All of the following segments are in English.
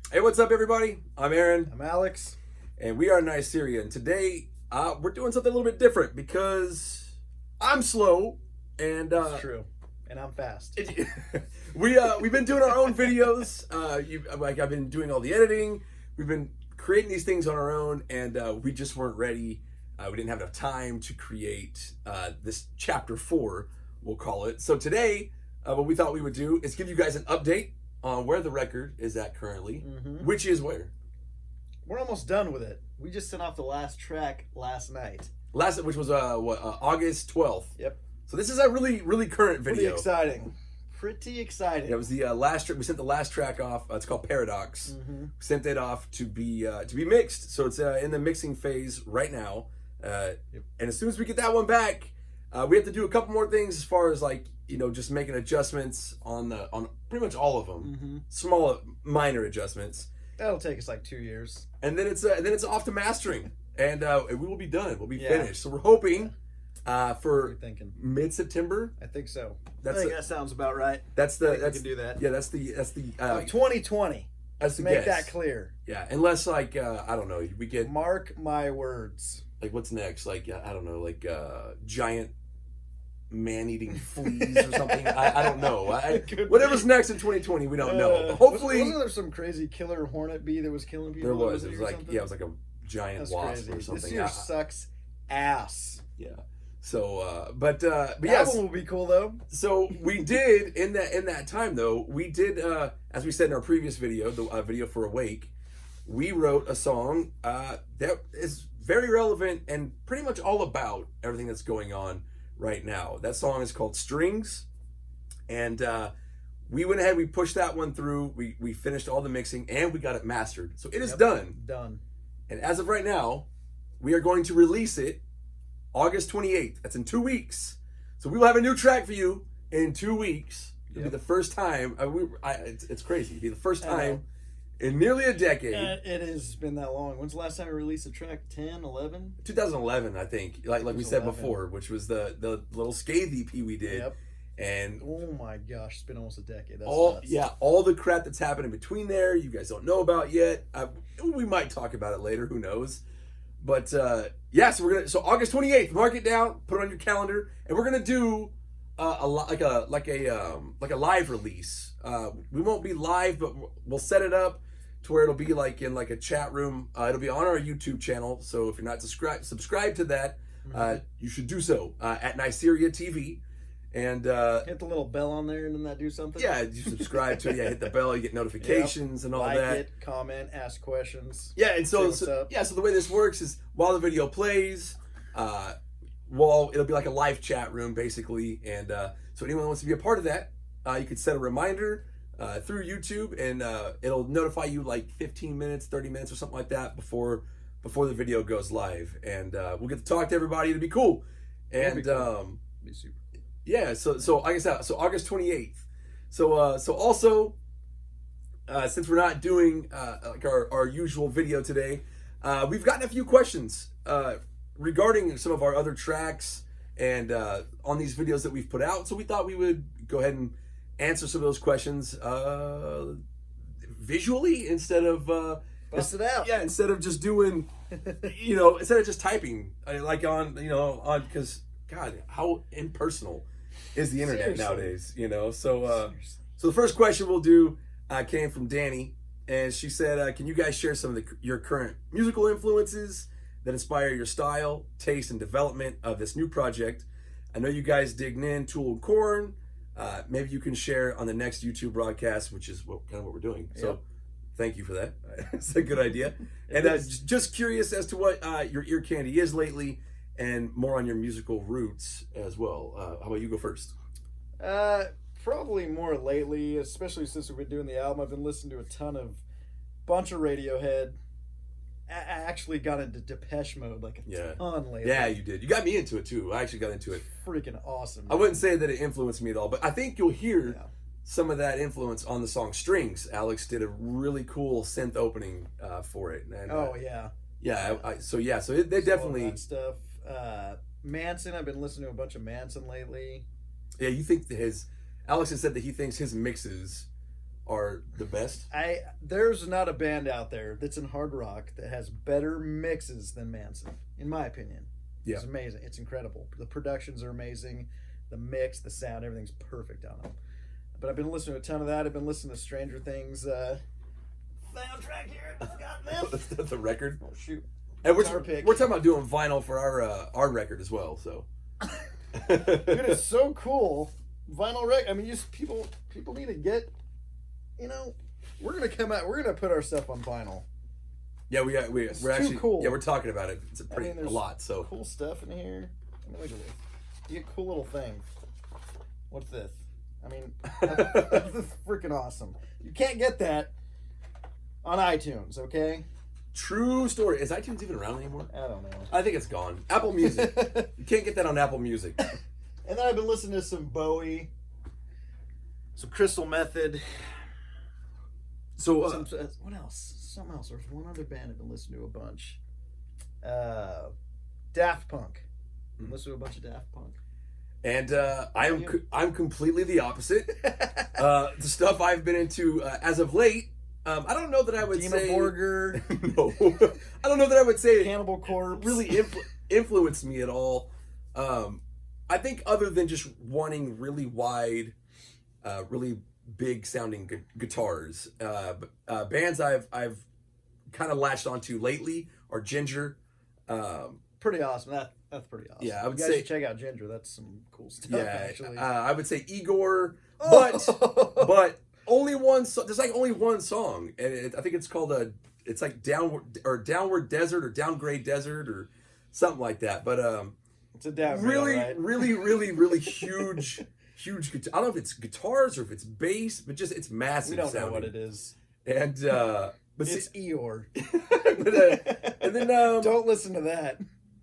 Hey, what's up, everybody? I'm Aaron, I'm Alex. and we are Nyceria. And today, we're doing something a little bit different because I'm slow, and It's true. And I'm fast. we've been doing our own videos. I've been doing all the editing. We've been creating these things on our own, and we just weren't ready. We didn't have enough time to create this chapter 4, we'll call it. So today, what we thought we would do is give you guys an update on where the record is at currently, which is where. We're almost done with it. We just sent off the last track last night. Which was August 12th. Yep. So this is a really, really current video. Pretty exciting. It was the last track. We sent the last track off. It's called Paradox. We sent it off to be mixed. So it's in the mixing phase right now. And as soon as we get that one back, we have to do a couple more things as far as just making adjustments on pretty much all of them. Small, minor adjustments. That'll take us like 2 years. And then it's off to mastering, and we will be done. We'll be finished. So we're hoping for mid-September. I think so. I think that sounds about right. We can do that. Yeah, that's the 2020. Let's make that clear. Yeah, unless I don't know, we get mark my words. Like what's next? I don't know, giant man-eating fleas or something. I don't know. Whatever's next in 2020, we don't know. But hopefully, wasn't there some crazy killer hornet bee that was killing people? There was. It was it was like a giant wasp or something. This year sucks ass. Yeah. So, but that one will be cool though. So we did in that time though. We did, as we said in our previous video, the video for Awake. We wrote a song that is very relevant and pretty much all about everything that's going on right now. That song is called Strings, and we went ahead. We pushed that one through. We finished all the mixing and we got it mastered. So it is done. Done. And as of right now, we are going to release it August 28th. That's in 2 weeks. So we will have a new track for you in 2 weeks. It'll be the first time. It's crazy. It'll be the first time in nearly a decade. It has been that long. When's the last time we released a track? 10, 11? 2011, I think. Like we said before, which was the little Scathe EP we did. Yep. And oh my gosh, it's been almost a decade. That's nuts. All the crap that's happened in between there, you guys don't know about yet. We might talk about it later. Who knows? But so August 28th, mark it down, put it on your calendar, and we're gonna do a live release. We won't be live, but we'll set it up to where it'll be like in a chat room. It'll be on our YouTube channel. So if you're not subscribe to that, you should do so at Nyceria TV. And hit the little bell on there, and then that do something. Yeah, you subscribe to it. Yeah, hit the bell. You get notifications and all that. It, comment, ask questions. Yeah, and so the way this works is while the video plays, it'll be like a live chat room basically, and so anyone who wants to be a part of that, you could set a reminder through YouTube, and it'll notify you like 15 minutes, 30 minutes, or something like that before the video goes live, and we'll get to talk to everybody. It'll be cool, and be super. Yeah, so like I said, so August 28th. So also, since we're not doing our usual video today, we've gotten a few questions regarding some of our other tracks and on these videos that we've put out. So we thought we would go ahead and answer some of those questions visually instead of bust it out. Yeah, instead of just doing, instead of just typing on because God, how impersonal is the internet nowadays, So the first question we'll do came from Danny, and she said, can you guys share some of your current musical influences that inspire your style, taste, and development of this new project? I know you guys dig in Tool and Corn. Maybe you can share on the next YouTube broadcast, which is what we're doing. Yep. So thank you for that. It's a good idea. And just curious as to what your ear candy is lately, and more on your musical roots as well. How about you go first? Probably more lately, especially since we've been doing the album. I've been listening to a bunch of Radiohead. I actually got into Depeche Mode a ton lately. Yeah, you did. You got me into it too. I actually got into it. Freaking awesome. Man. I wouldn't say that it influenced me at all, but I think you'll hear some of that influence on the song Strings. Alex did a really cool synth opening for it. And, so they definitely stuff. Manson, I've been listening to a bunch of Manson lately. Yeah, you think Alex has said that he thinks his mixes are the best. There's not a band out there that's in hard rock that has better mixes than Manson, in my opinion. Yeah. It's amazing. It's incredible. The productions are amazing. The mix, the sound, everything's perfect on them. But I've been listening to a ton of that. I've been listening to Stranger Things soundtrack here. I've forgotten this. The record. Oh shoot! And we're talking about doing vinyl for our record as well. So, dude, it's so cool. Vinyl record. I mean, people need to get. You know, we're gonna come out. We're gonna put our stuff on vinyl. Yeah, we're actually cool. Yeah, we're talking about it. It's a lot. So cool stuff in here. I mean, look at this. You get a cool little thing. What's this? I mean, this is freaking awesome. You can't get that on iTunes, okay? True story. Is iTunes even around anymore? I don't know. I think it's gone. Apple Music. You can't get that on Apple Music. And then I've been listening to some Bowie, some Crystal Method. So, what else? Something else. There's one other band I've been listening to a bunch. Daft Punk. Listen to a bunch of Daft Punk. And I'm completely the opposite. The stuff I've been into as of late, I don't know that I would say... Burger. No. I don't know that I would say... Cannibal Corpse. Really influenced me at all. I think other than just wanting really wide, really big sounding guitars, bands I've kind of latched onto lately are Ginger. Pretty awesome. That's pretty awesome. Yeah, I would you guys say should check out Ginger. That's some cool stuff. Yeah, actually. I would say Igor, but only one. There's like only one song, and I think it's called it's like Downward Desert or Downgrade Desert or something like that. But it's a downgrade. Really, right? really huge guitar. I don't know if it's guitars or if it's bass, but just it's massive. We don't sounding. know what it is. And but it's Eeyore. And then don't listen to that.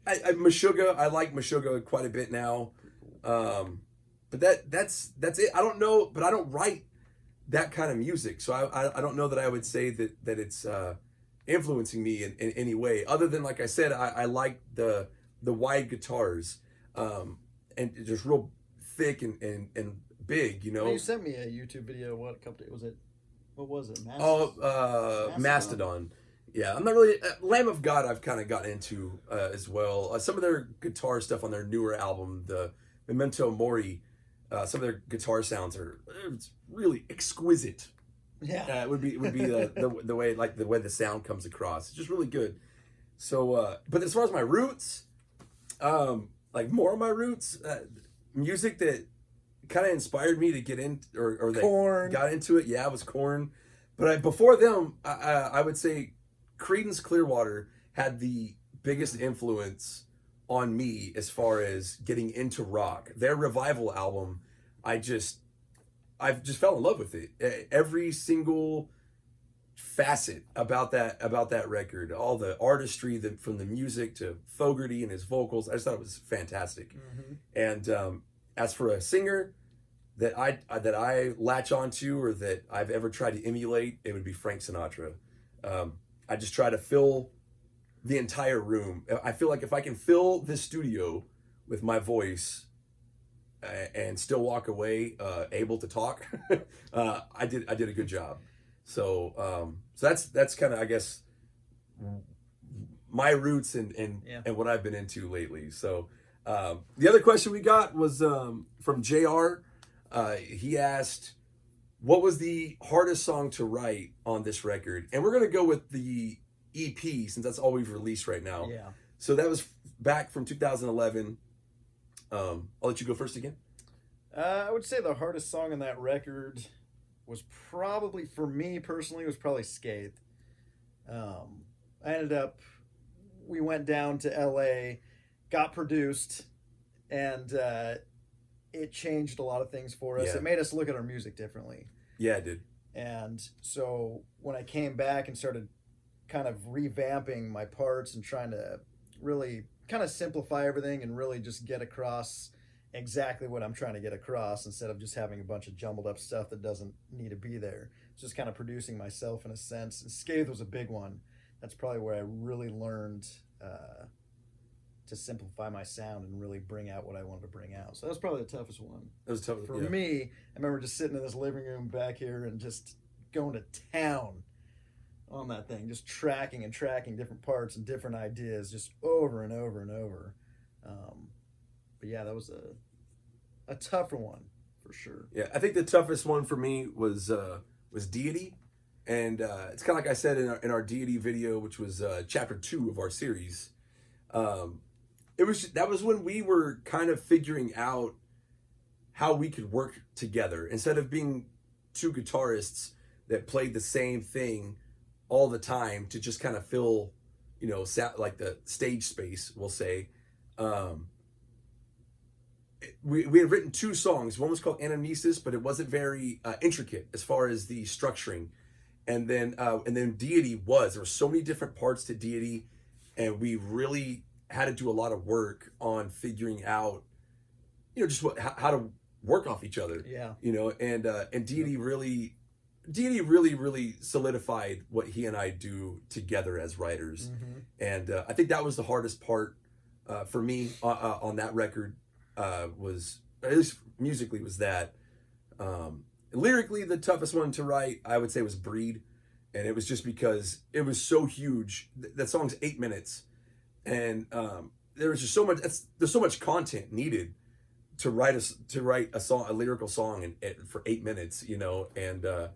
Meshuggah, I like Meshuggah quite a bit now. But that's it. I don't know, but I don't write that kind of music, so I don't know that I would say that it's influencing me in any way, other than, like I said, I like the wide guitars, and just real thick and big, you know. Well, you sent me a YouTube video. What company was it? What was it? Mastodon. Yeah, I'm not really... Lamb of God I've kind of gotten into as well. Some of their guitar stuff on their newer album, the Memento Mori, some of their guitar sounds it's really exquisite. Yeah. It would be the way the sound comes across. It's just really good. So, but as far as my roots, like more of my roots, music that kind of inspired me to get in or that Korn. Got into it. Yeah, it was Korn. But before them, I would say Creedence Clearwater had the biggest influence on me as far as getting into rock. Their Revival album, I just fell in love with it. Every single facet about that record, all the artistry, from the music to Fogerty and his vocals, I just thought it was fantastic. Mm-hmm. And as for a singer that I latch onto or that I've ever tried to emulate, it would be Frank Sinatra. I just try to fill the entire room. I feel like if I can fill this studio with my voice and still walk away able to talk, I did a good job. So that's kind of, I guess, my roots and what I've been into lately. So the other question we got was from JR. He asked, what was the hardest song to write on this record? And we're going to go with the EP since that's all we've released right now. Yeah. So that was back from 2011. I'll let you go first again. I would say the hardest song on that record was probably, for me personally, was probably Scathe. We went down to LA, got produced, and it changed a lot of things for us. Yeah. It made us look at our music differently. Yeah, it did. And so when I came back and started kind of revamping my parts and trying to really kind of simplify everything and really just get across exactly what I'm trying to get across instead of just having a bunch of jumbled up stuff that doesn't need to be there. It's just kind of producing myself in a sense. And Scathe was a big one. That's probably where I really learned to simplify my sound and really bring out what I wanted to bring out. So that was probably the toughest one. That was tough For me. I remember just sitting in this living room back here and just going to town on that thing, just tracking different parts and different ideas just over and over and over. But yeah, that was a tougher one for sure. Yeah, I think the toughest one for me was Deity, and it's kind of like I said in our Deity video, which was chapter 2 of our series. That was when we were kind of figuring out how we could work together instead of being two guitarists that played the same thing all the time to just kind of fill, like the stage space, we'll say. We had written 2 songs. One was called Anamnesis, but it wasn't very intricate as far as the structuring. And then Deity there were so many different parts to Deity, and we really had to do a lot of work on figuring out, just how to work off each other. Yeah. And Deity really solidified what he and I do together as writers. Mm-hmm. And I think that was the hardest part for me on that record. Was, at least musically, was that. Lyrically, the toughest one to write, I would say, was Breed. And it was just because it was so huge. That song's 8 minutes. And there was just there's so much content needed to write a song, a lyrical song for 8 minutes, and to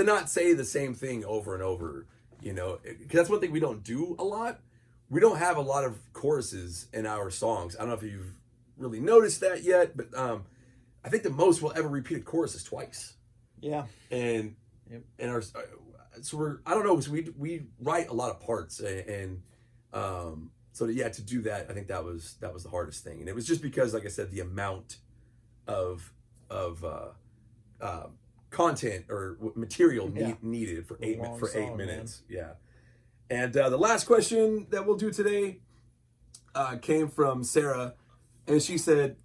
not say the same thing over and over, because that's one thing we don't do a lot. We don't have a lot of choruses in our songs. I don't know if you've really noticed that yet, but I think the most we'll ever repeat a chorus is twice. Yeah. And yep. And I don't know, because we write a lot of parts, and so to do that, I think that was the hardest thing. And it was just because, like I said, the amount of content or material needed for 8 minutes. Man. Yeah. And the last question that we'll do today came from Sarah, and she said,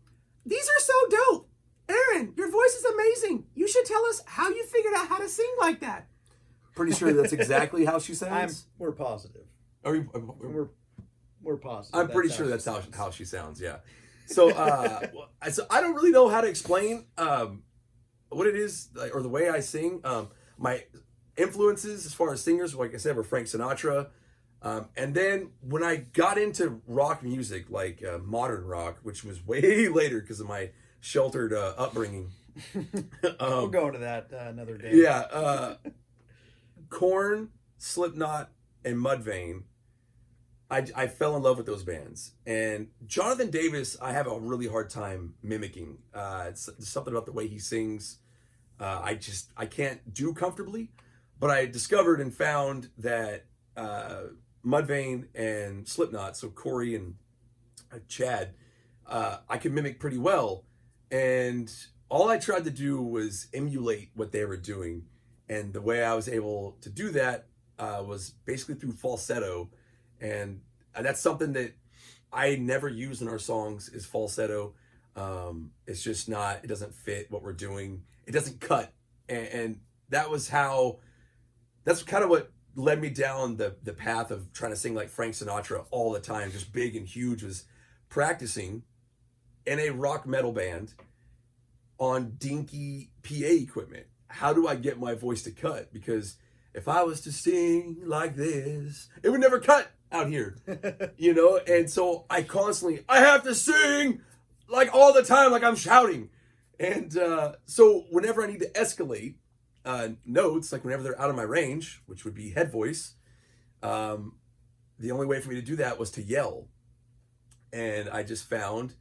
"These are so dope. Aaron, your voice is amazing. You should tell us how you figured out how to sing like that." Pretty sure that's exactly how she sounds. We're positive. We're positive. I'm pretty sure that's how she sounds. Yeah. So, so I don't really know how to explain what it is, or the way I sing. My influences as far as singers, like I said, were Frank Sinatra. And then when I got into rock music, like modern rock, which was way later because of my sheltered upbringing. We'll go into that another day. Yeah. Korn, Slipknot, and Mudvayne. I fell in love with those bands. And Jonathan Davis, I have a really hard time mimicking. It's something about the way he sings. I can't do comfortably. But I discovered and found that Mudvayne and Slipknot, so Corey and Chad, I could mimic pretty well. And all I tried to do was emulate what they were doing. And the way I was able to do that was basically through falsetto. And that's something that I never use in our songs, is falsetto. It's just not, it doesn't fit what we're doing. It doesn't cut. And that's kind of what led me down the path of trying to sing like Frank Sinatra all the time, just big and huge, was practicing in a rock metal band on dinky PA equipment. How do I get my voice to cut? Because if I was to sing like this, it would never cut out here, And so I have to sing like all the time, like I'm shouting. And so whenever I need to escalate notes, like whenever they're out of my range, which would be head voice, the only way for me to do that was to yell. And I just found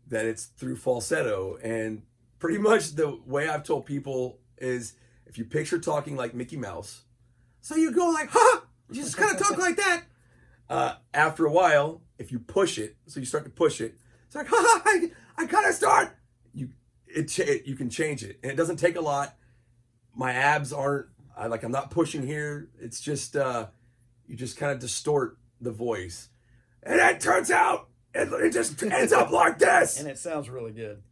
that it's through falsetto. And pretty much the way I've told people is, if you picture talking like Mickey Mouse, so you go like, ha! You just kind of talk like that. After a while, if you push it, so you start to push it, it's like, ha! I kind of start. You can change it, and it doesn't take a lot. My abs aren't, I'm not pushing here. It's just, you just kind of distort the voice. And it turns out, it just ends up like this. And it sounds really good.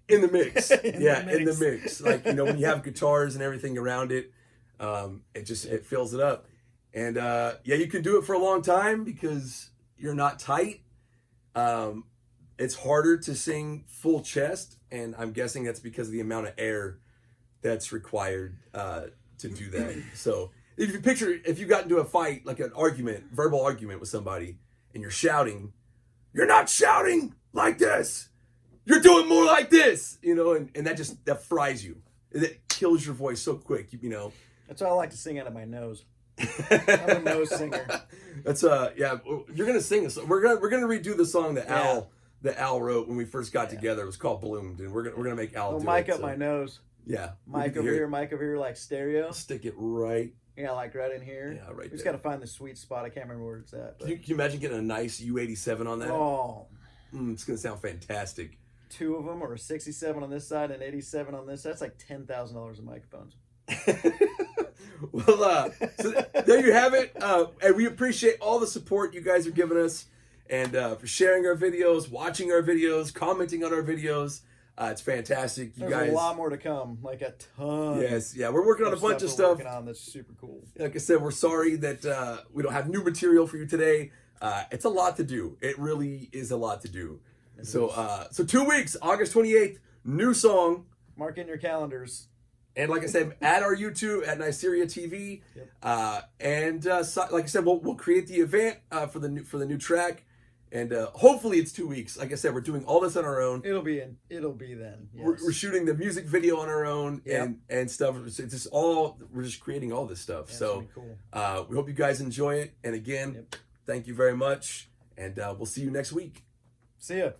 In the mix. In the mix. Like, when you have guitars and everything around it, it fills it up. And you can do it for a long time because you're not tight. It's harder to sing full chest, and I'm guessing that's because of the amount of air that's required to do that. So if you got into a fight, like an argument, verbal argument with somebody, and you're shouting, you're not shouting like this. You're doing more like this, you know, and that fries you. It kills your voice so quick, you know. That's why I like to sing out of my nose. I'm a nose singer. That's yeah. You're gonna sing a song. We're gonna redo the song that Al wrote when we first got together. It was called "Bloomed," and we're gonna make Al do mic it. up my nose. Yeah. Mic over here, like stereo. Stick it right. Yeah, like right in here. Yeah, right. We just got to find the sweet spot. I can't remember where it's at. Can you imagine getting a nice U87 on that? Oh, it's gonna sound fantastic. 2 of them, or a 67 on this side and 87 on this. That's like $10,000 in microphones. Well, so there you have it. And we appreciate all the support you guys are giving us, and for sharing our videos, watching our videos, commenting on our videos. It's fantastic. There's a lot more to come, like a ton. Yes, yeah, we're working on a bunch of stuff. That's super cool. Like I said, we're sorry that we don't have new material for you today. It's a lot to do. It really is a lot to do. So 2 weeks, August 28th, new song. Mark in your calendars. And like I said, at our YouTube at Nyceria TV. Yep. Like I said, we'll create the event for the new track. And hopefully it's 2 weeks. Like I said, we're doing all this on our own. It'll be then. Yes. We're shooting the music video on our own and stuff. It's just we're just creating all this stuff. Yeah, so cool. We hope you guys enjoy it. And again, thank you very much. And we'll see you next week. See ya.